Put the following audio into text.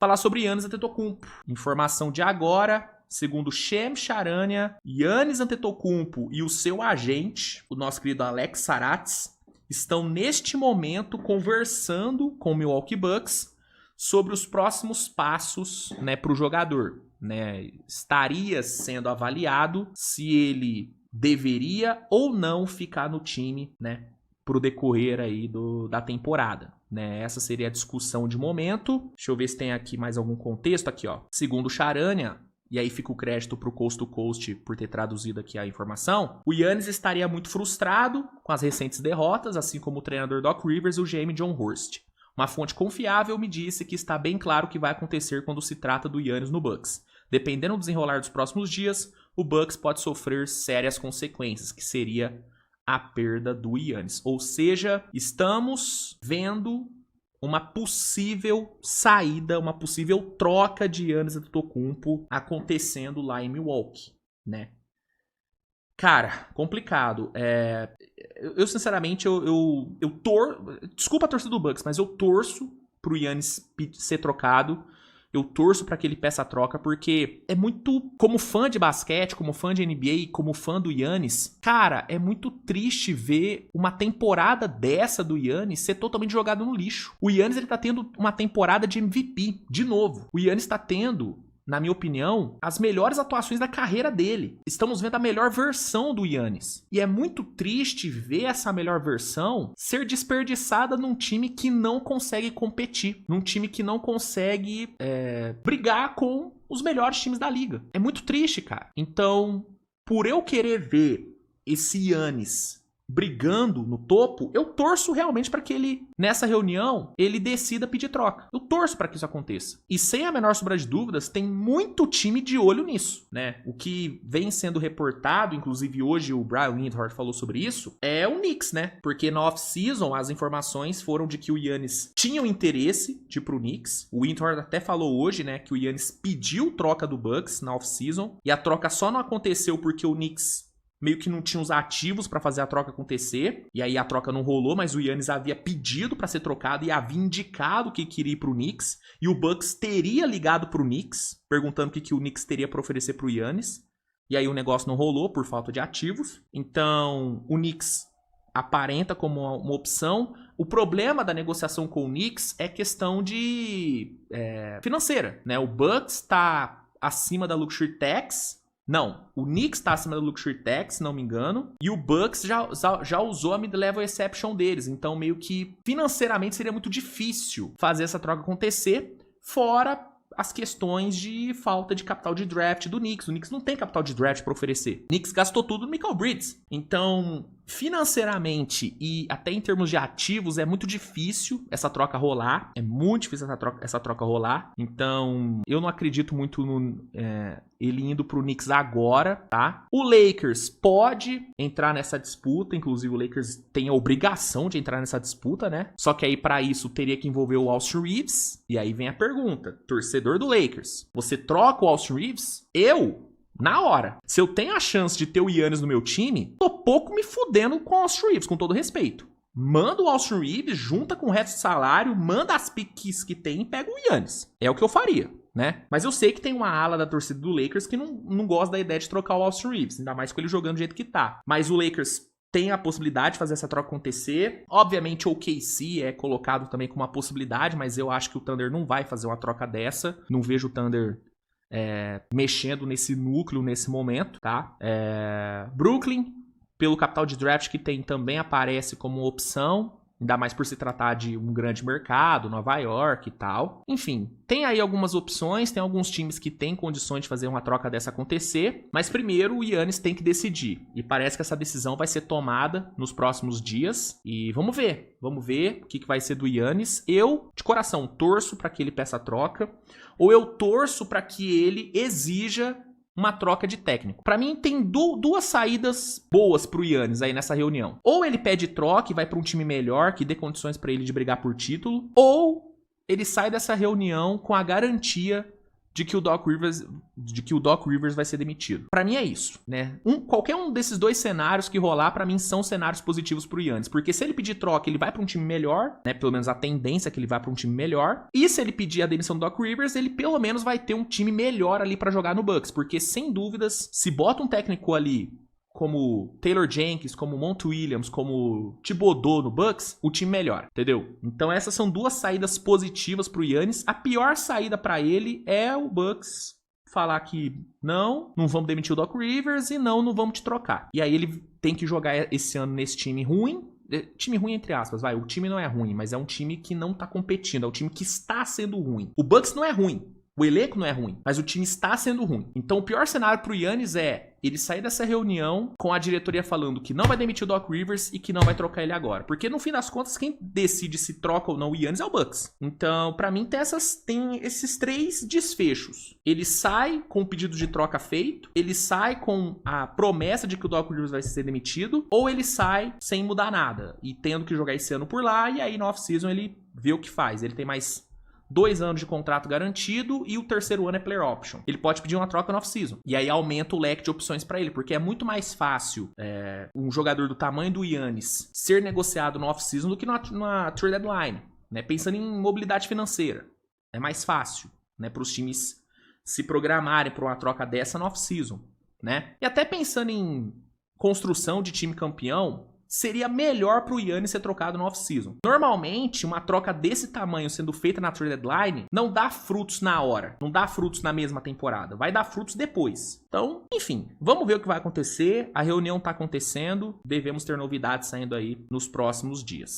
falar sobre Giannis Antetokounmpo. Informação de agora, segundo Shams Charania, Giannis Antetokounmpo e o seu agente, o nosso querido Alex Sarats, estão neste momento conversando com o Milwaukee Bucks sobre os próximos passos, né, para o jogador. Né? Estaria sendo avaliado se ele deveria ou não ficar no time, né, para o decorrer aí da temporada. Né? Essa seria a discussão de momento. Deixa eu ver se tem aqui mais algum contexto. Aqui, ó. Segundo o Charania, e aí fica o crédito pro Coast to Coast por ter traduzido aqui a informação, o Giannis estaria muito frustrado com as recentes derrotas, assim como o treinador Doc Rivers e o GM John Horst. Uma fonte confiável me disse que está bem claro o que vai acontecer quando se trata do Giannis no Bucks. Dependendo do desenrolar dos próximos dias, o Bucks pode sofrer sérias consequências, que seria a perda do Giannis. Ou seja, estamos vendo uma possível saída, uma possível troca de Giannis Antetokounmpo acontecendo lá em Milwaukee, né? Cara, complicado. Eu sinceramente, desculpa a torcida do Bucks, mas eu torço pro Giannis ser trocado. Eu torço para que ele peça a troca, porque é muito... Como fã de basquete, como fã de NBA, como fã do Giannis, cara, é muito triste ver uma temporada dessa do Giannis ser totalmente jogada no lixo. O Giannis, ele tá tendo uma temporada de MVP, de novo. O Giannis tá tendo, na minha opinião, as melhores atuações da carreira dele. Estamos vendo a melhor versão do Giannis. E é muito triste ver essa melhor versão ser desperdiçada num time que não consegue competir. Num time que não consegue brigar com os melhores times da liga. É muito triste, cara. Então, por eu querer ver esse Giannis brigando no topo, eu torço realmente para que ele, nessa reunião, ele decida pedir troca. Eu torço para que isso aconteça. E sem a menor sombra de dúvidas, tem muito time de olho nisso, né? O que vem sendo reportado, inclusive hoje o Brian Windhorst falou sobre isso, é o Knicks, né? Porque na off-season as informações foram de que o Giannis tinha o interesse de ir pro Knicks. O Windhorst até falou hoje, né, que o Giannis pediu troca do Bucks na off-season, e a troca só não aconteceu porque o Knicks meio que não tinha os ativos pra fazer a troca acontecer. E aí a troca não rolou, mas o Giannis havia pedido pra ser trocado e havia indicado que queria ir pro Knicks. E o Bucks teria ligado pro Knicks, perguntando o que o Knicks teria pra oferecer pro Giannis. E aí o negócio não rolou por falta de ativos. Então o Knicks aparenta como uma opção. O problema da negociação com o Knicks é questão de financeira, né? O Bucks tá acima da Luxury Tax. Não, o Knicks está acima da Luxury Tax, se não me engano, e o Bucks já usou a Mid-Level Exception deles, então meio que financeiramente seria muito difícil fazer essa troca acontecer, fora as questões de falta de capital de draft do Knicks. O Knicks não tem capital de draft para oferecer. O Knicks gastou tudo no Mikal Bridges. Então, financeiramente e até em termos de ativos, é muito difícil essa troca rolar. É muito difícil essa troca rolar. Então, eu não acredito muito ele indo pro Knicks agora, tá? O Lakers pode entrar nessa disputa. Inclusive, o Lakers tem a obrigação de entrar nessa disputa, né? Só que aí, para isso, teria que envolver o Austin Reeves. E aí vem a pergunta. Torcedor do Lakers, você troca o Austin Reeves? Na hora. Se eu tenho a chance de ter o Giannis no meu time, tô pouco me fudendo com o Austin Reeves, com todo respeito. Manda o Austin Reeves, junta com o resto do salário, manda as piques que tem e pega o Giannis. É o que eu faria, né? Mas eu sei que tem uma ala da torcida do Lakers que não gosta da ideia de trocar o Austin Reeves, ainda mais com ele jogando do jeito que tá. Mas o Lakers tem a possibilidade de fazer essa troca acontecer. Obviamente o OKC é colocado também como uma possibilidade, mas eu acho que o Thunder não vai fazer uma troca dessa. Não vejo o Thunder mexendo nesse núcleo nesse momento, tá? Brooklyn, pelo capital de draft que tem, também aparece como opção. Ainda mais por se tratar de um grande mercado, Nova York e tal. Enfim, tem aí algumas opções, tem alguns times que têm condições de fazer uma troca dessa acontecer. Mas primeiro o Giannis tem que decidir. E parece que essa decisão vai ser tomada nos próximos dias. E vamos ver o que vai ser do Giannis. Eu, de coração, torço para que ele peça a troca. Ou eu torço para que ele exija uma troca de técnico. Pra mim, tem duas saídas boas pro Giannis aí nessa reunião. Ou ele pede troca e vai pra um time melhor, que dê condições pra ele de brigar por título, ou ele sai dessa reunião com a garantia de que o Doc Rivers vai ser demitido. Pra mim é isso, né? Qualquer um desses dois cenários que rolar, pra mim são cenários positivos pro Giannis, porque se ele pedir troca, ele vai pra um time melhor, né? Pelo menos a tendência é que ele vai pra um time melhor. E se ele pedir a demissão do Doc Rivers, ele pelo menos vai ter um time melhor ali pra jogar no Bucks, porque sem dúvidas, se bota um técnico ali como Taylor Jenkins, como Monty Williams, como Thibodeau no Bucks, o time melhora, entendeu? Então essas são duas saídas positivas pro Giannis. A pior saída pra ele é o Bucks falar que não vamos demitir o Doc Rivers e não vamos te trocar. E aí ele tem que jogar esse ano nesse time ruim. Time ruim entre aspas, vai. O time não é ruim, mas é um time que não tá competindo. É um time que está sendo ruim. O Bucks não é ruim. O elenco não é ruim, mas o time está sendo ruim. Então o pior cenário pro Giannis é ele sair dessa reunião com a diretoria falando que não vai demitir o Doc Rivers e que não vai trocar ele agora. Porque no fim das contas, quem decide se troca ou não o Giannis é o Bucks. Então, pra mim, tem esses três desfechos. Ele sai com o pedido de troca feito, ele sai com a promessa de que o Doc Rivers vai ser demitido, ou ele sai sem mudar nada e tendo que jogar esse ano por lá, e aí no off-season ele vê o que faz. Ele tem mais 2 anos de contrato garantido e o terceiro ano é player option. Ele pode pedir uma troca no off-season. E aí aumenta o leque de opções pra ele, porque é muito mais fácil um jogador do tamanho do Giannis ser negociado no off-season do que na trade deadline, né? Pensando em mobilidade financeira. É mais fácil, né, para os times se programarem para uma troca dessa no off-season, né? E até pensando em construção de time campeão, seria melhor pro Giannis ser trocado no off-season. Normalmente, uma troca desse tamanho sendo feita na trade deadline não dá frutos na hora, não dá frutos na mesma temporada, vai dar frutos depois. Então, enfim, vamos ver o que vai acontecer. A reunião tá acontecendo, devemos ter novidades saindo aí nos próximos dias.